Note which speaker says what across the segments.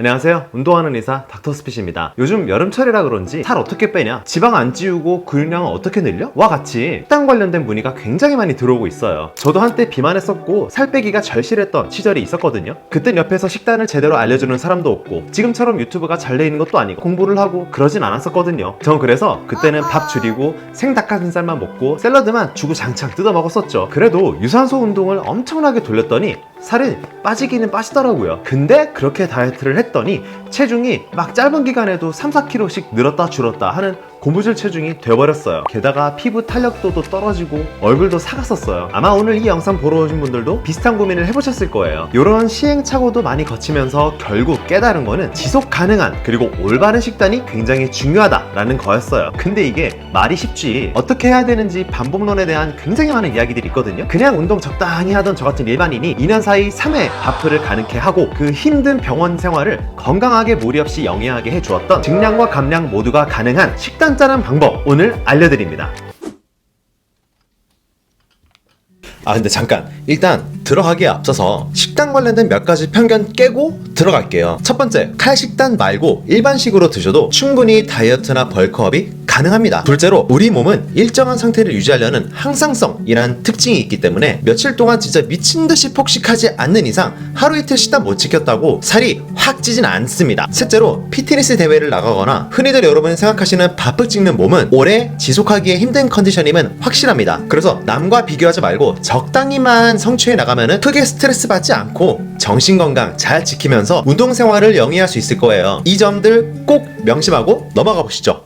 Speaker 1: 안녕하세요. 운동하는 의사 닥터스핏입니다. 요즘 여름철이라 그런지 살 어떻게 빼냐? 지방 안 찌우고 근육량은 어떻게 늘려? 와 같이 식단 관련된 문의가 굉장히 많이 들어오고 있어요. 저도 한때 비만했었고 살 빼기가 절실했던 시절이 있었거든요. 그땐 옆에서 식단을 제대로 알려주는 사람도 없고 지금처럼 유튜브가 잘 돼 있는 것도 아니고 공부를 하고 그러진 않았었거든요. 전 그래서 그때는 밥 줄이고 생닭가슴살만 먹고 샐러드만 주구장창 뜯어 먹었었죠. 그래도 유산소 운동을 엄청나게 돌렸더니 살이 빠지기는 빠지더라고요. 근데 그렇게 다이어트를 했더니 체중이 막 짧은 기간에도 3-4kg씩 늘었다 줄었다 하는 고무줄 체중이 돼버렸어요. 게다가 피부 탄력도도 떨어지고 얼굴도 사갔었어요. 아마 오늘 이 영상 보러 오신 분들도 비슷한 고민을 해보셨을 거예요. 이런 시행착오도 많이 거치면서 결국 깨달은 거는 지속 가능한 그리고 올바른 식단이 굉장히 중요하다라는 거였어요. 근데 이게 말이 쉽지 어떻게 해야 되는지 반복론에 대한 굉장히 많은 이야기들이 있거든요. 그냥 운동 적당히 하던 저 같은 일반인이 2년 사이 3회 바프를 가능케 하고 그 힘든 병원 생활을 건강하게 무리 없이 영위하게 해주었던 증량과 감량 모두가 가능한 식단 짜는 방법 오늘 알려드립니다. 근데 잠깐 일단 들어가기에 앞서서 식단 관련된 몇 가지 편견 깨고 들어갈게요. 첫 번째, 칼식단 말고 일반식으로 드셔도 충분히 다이어트나 벌크업이 가능합니다. 둘째로 우리 몸은 일정한 상태를 유지하려는 항상성이란 특징이 있기 때문에 며칠 동안 진짜 미친듯이 폭식하지 않는 이상 하루 이틀 식단 못 지켰다고 살이 확 찌진 않습니다. 셋째로 피트니스 대회를 나가거나 흔히들 여러분이 생각하시는 바프 찍는 몸은 오래 지속하기에 힘든 컨디션임은 확실합니다. 그래서 남과 비교하지 말고 적당히만 성취해 나가면은 크게 스트레스 받지 않고 정신건강 잘 지키면서 운동생활을 영위할 수 있을 거예요. 이 점들 꼭 명심하고 넘어가 보시죠.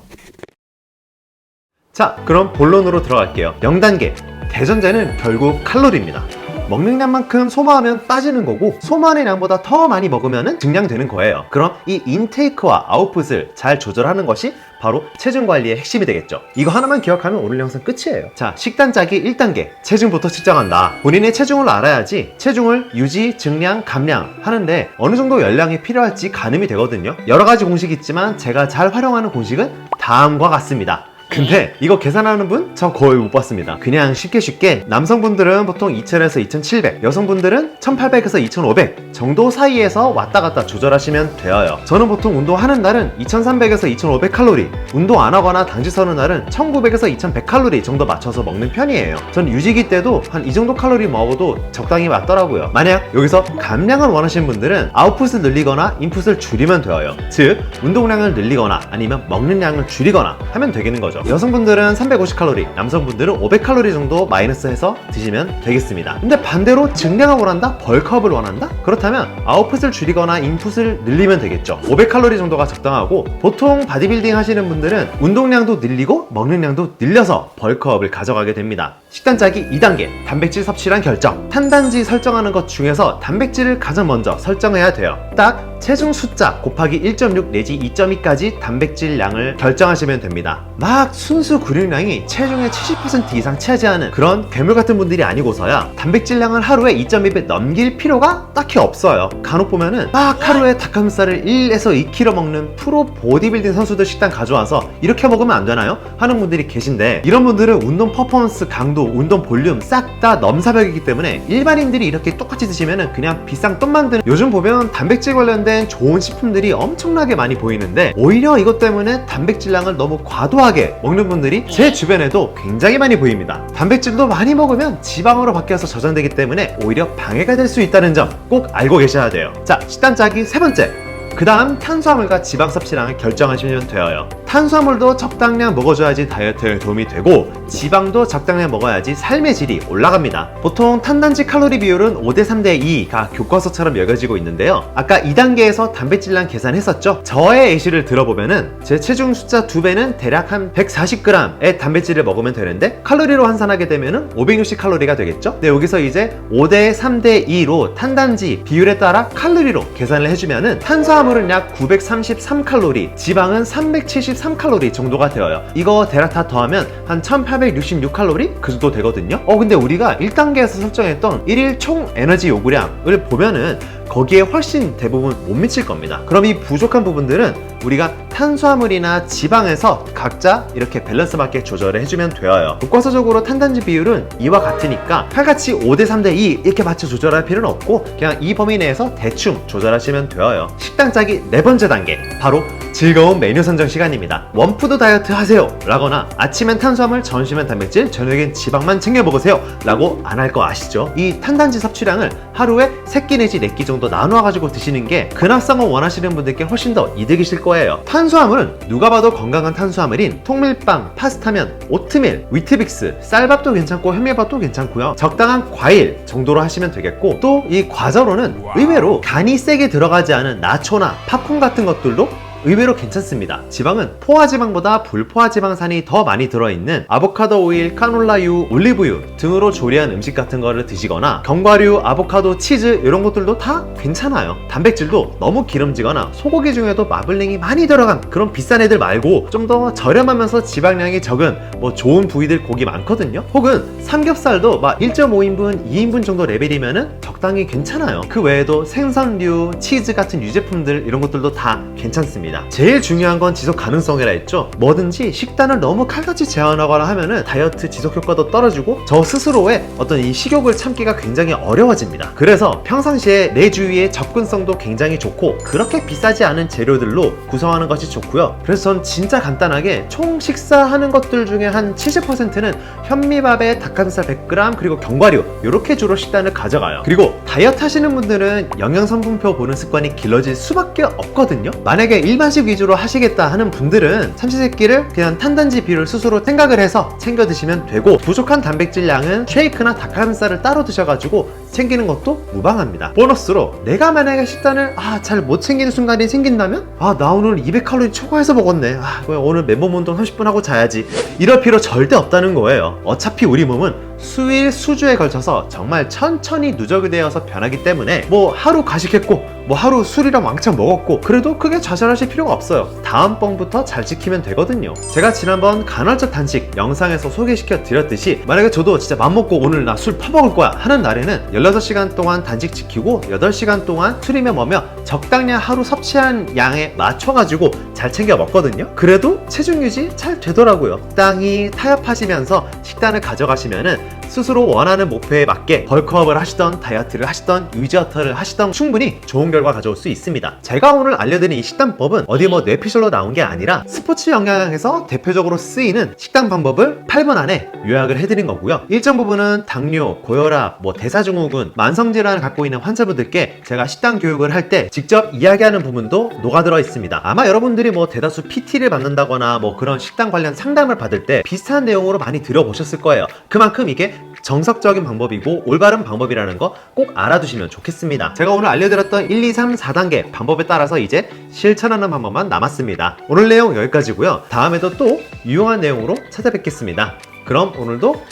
Speaker 1: 자, 그럼 본론으로 들어갈게요. 0단계 대전제는 결국 칼로리입니다. 먹는 양만큼 소모하면 빠지는 거고 소모하는 양보다 더 많이 먹으면 증량되는 거예요. 그럼 이 인테이크와 아웃풋을 잘 조절하는 것이 바로 체중 관리의 핵심이 되겠죠. 이거 하나만 기억하면 오늘 영상 끝이에요. 자, 식단 짜기 1단계 체중부터 측정한다. 본인의 체중을 알아야지 체중을 유지, 증량, 감량 하는데 어느 정도 열량이 필요할지 가늠이 되거든요. 여러 가지 공식이 있지만 제가 잘 활용하는 공식은 다음과 같습니다. 근데 이거 계산하는 분? 저 거의 못 봤습니다. 그냥 쉽게 남성분들은 보통 2000에서 2700, 여성분들은 1800에서 2500 정도 사이에서 왔다 갔다 조절하시면 되어요. 저는 보통 운동하는 날은 2300에서 2500 칼로리, 운동 안 하거나 당직 서는 날은 1900에서 2100 칼로리 정도 맞춰서 먹는 편이에요. 전 유지기 때도 한 이 정도 칼로리 먹어도 적당히 맞더라고요. 만약 여기서 감량을 원하시는 분들은 아웃풋을 늘리거나 인풋을 줄이면 되어요. 즉 운동량을 늘리거나 아니면 먹는 양을 줄이거나 하면 되겠는 거죠. 여성분들은 350칼로리, 남성분들은 500칼로리 정도 마이너스해서 드시면 되겠습니다. 근데 반대로 증량을 원한다? 벌크업을 원한다? 그렇다면 아웃풋을 줄이거나 인풋을 늘리면 되겠죠. 500칼로리 정도가 적당하고 보통 바디빌딩 하시는 분들은 운동량도 늘리고 먹는 양도 늘려서 벌크업을 가져가게 됩니다. 식단 짜기 2단계 단백질 섭취량 결정. 탄단지 설정하는 것 중에서 단백질을 가장 먼저 설정해야 돼요. 딱 체중 숫자 곱하기 1.6 내지 2.2까지 단백질 양을 결정하시면 됩니다. 막 순수 근육량이 체중의 70% 이상 차지하는 그런 괴물 같은 분들이 아니고서야 단백질량을 하루에 2.2배 넘길 필요가 딱히 없어요. 간혹 보면은 막 하루에 닭가슴살을 1에서 2kg 먹는 프로 보디빌딩 선수들 식단 가져와서 이렇게 먹으면 안 되나요? 하는 분들이 계신데 이런 분들은 운동 퍼포먼스, 강도, 운동 볼륨 싹 다 넘사벽이기 때문에 일반인들이 이렇게 똑같이 드시면은 그냥 비싼 돈 만드는, 요즘 보면 단백질 관련된 좋은 식품들이 엄청나게 많이 보이는데 오히려 이것 때문에 단백질량을 너무 과도하게 먹는 분들이 제 주변에도 굉장히 많이 보입니다. 단백질도 많이 먹으면 지방으로 바뀌어서 저장되기 때문에 오히려 방해가 될 수 있다는 점 꼭 알고 계셔야 돼요. 자, 식단 짜기 3번째, 그 다음 탄수화물과 지방 섭취량을 결정하시면 되어요. 탄수화물도 적당량 먹어줘야지 다이어트에 도움이 되고 지방도 적당량 먹어야지 삶의 질이 올라갑니다. 보통 탄단지 칼로리 비율은 5:3:2가 교과서처럼 여겨지고 있는데요. 아까 2단계에서 단백질량 계산했었죠? 저의 예시를 들어보면은 제 체중 숫자 2배는 대략 한 140g의 단백질을 먹으면 되는데 칼로리로 환산하게 되면은 560칼로리가 되겠죠? 근데 여기서 이제 5:3:2로 탄단지 비율에 따라 칼로리로 계산을 해주면은 탄수화물은 약 933칼로리, 지방은 374 133칼로리 정도가 되어요. 이거 대략 다 더하면 한 1866칼로리? 그 정도 되거든요. 근데 우리가 1단계에서 설정했던 1일 총 에너지 요구량을 보면은 거기에 훨씬 대부분 못 미칠 겁니다. 그럼 이 부족한 부분들은 우리가 탄수화물이나 지방에서 각자 이렇게 밸런스 맞게 조절을 해주면 되어요. 교과서적으로 탄단지 비율은 이와 같으니까 칼같이 5대 3대 2 이렇게 맞춰 조절할 필요는 없고 그냥 이 범위 내에서 대충 조절하시면 되어요. 식단 짜기 네 번째 단계, 바로 즐거운 메뉴 선정 시간입니다. 원푸드 다이어트 하세요 라거나 아침엔 탄수화물, 점심엔 단백질, 저녁엔 지방만 챙겨 먹으세요 라고 안 할 거 아시죠? 이 탄단지 섭취량을 하루에 3끼 내지 4끼 정도 나누어 가지고 드시는 게 근합성을 원하시는 분들께 훨씬 더 이득이실 거예요. 탄수화물은 누가 봐도 건강한 탄수화물인 통밀빵, 파스타면, 오트밀, 위트빅스, 쌀밥도 괜찮고 현미밥도 괜찮고요. 적당한 과일 정도로 하시면 되겠고, 또 이 과자로는 의외로 간이 세게 들어가지 않은 나초나 팝콘 같은 것들도 의외로 괜찮습니다. 지방은 포화지방보다 불포화지방산이 더 많이 들어있는 아보카도 오일, 카놀라유, 올리브유 등으로 조리한 음식 같은 거를 드시거나 견과류, 아보카도, 치즈 이런 것들도 다 괜찮아요. 단백질도 너무 기름지거나 소고기 중에도 마블링이 많이 들어간 그런 비싼 애들 말고 좀 더 저렴하면서 지방량이 적은 좋은 부위들 고기 많거든요. 혹은 삼겹살도 막 1.5인분, 2인분 정도 레벨이면은 적당히 괜찮아요. 그 외에도 생선류, 치즈 같은 유제품들 이런 것들도 다 괜찮습니다. 제일 중요한 건 지속 가능성이라 했죠. 뭐든지 식단을 너무 칼같이 제한하거나 하면은 다이어트 지속 효과도 떨어지고 저 스스로의 어떤 이 식욕을 참기가 굉장히 어려워집니다. 그래서 평상시에 내 주위의 접근성도 굉장히 좋고 그렇게 비싸지 않은 재료들로 구성하는 것이 좋고요. 그래서 전 진짜 간단하게 총 식사하는 것들 중에 한 70%는 현미밥에 닭가슴살 100g 그리고 견과류 이렇게 주로 식단을 가져가요. 그리고 다이어트 하시는 분들은 영양성분표 보는 습관이 길러질 수밖에 없거든요. 만약에 일반식 위주로 하시겠다 하는 분들은 삼시세끼를 그냥 탄단지 비율을 스스로 생각을 해서 챙겨 드시면 되고, 부족한 단백질 양은 쉐이크나 닭가슴살을 따로 드셔가지고 챙기는 것도 무방합니다. 보너스로 내가 만약에 식단을 잘 못 챙기는 순간이 생긴다면 나 오늘 200칼로리 초과해서 먹었네, 오늘 맨몸 운동 30분 하고 자야지, 이럴 필요 절대 없다는 거예요. 어차피 우리 몸은 수일 수주에 걸쳐서 정말 천천히 누적이 되어서 변하기 때문에 하루 가식했고 하루 술이랑 왕창 먹었고 그래도 크게 좌절하실 필요가 없어요. 다음번부터 잘 지키면 되거든요. 제가 지난번 간헐적 단식 영상에서 소개시켜 드렸듯이 만약에 저도 진짜 맘먹고 오늘 나 술 퍼먹을 거야 하는 날에는 16시간 동안 단식 지키고 8시간 동안 술이며 뭐며 적당량 하루 섭취한 양에 맞춰가지고 잘 챙겨 먹거든요. 그래도 체중 유지 잘 되더라고요. 적당히 타협하시면서 식단을 가져가시면은 스스로 원하는 목표에 맞게 벌크업을 하시던 다이어트를 하시던 위저터를 하시던 충분히 좋은 결과 가져올 수 있습니다. 제가 오늘 알려드린 이 식단법은 어디 뇌피셜로 나온 게 아니라 스포츠 영양학에서 대표적으로 쓰이는 식단 방법을 8분 안에 요약을 해드린 거고요. 일정 부분은 당뇨, 고혈압, 대사증후군, 만성질환을 갖고 있는 환자분들께 제가 식단 교육을 할 때 직접 이야기하는 부분도 녹아들어 있습니다. 아마 여러분들이 대다수 PT를 받는다거나 그런 식단 관련 상담을 받을 때 비슷한 내용으로 많이 들어보셨을 거예요. 그만큼 이게 정석적인 방법이고 올바른 방법이라는 거 꼭 알아두시면 좋겠습니다. 제가 오늘 알려드렸던 1, 2, 3, 4단계 방법에 따라서 이제 실천하는 방법만 남았습니다. 오늘 내용 여기까지고요. 다음에도 또 유용한 내용으로 찾아뵙겠습니다. 그럼 오늘도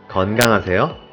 Speaker 1: 건강하세요.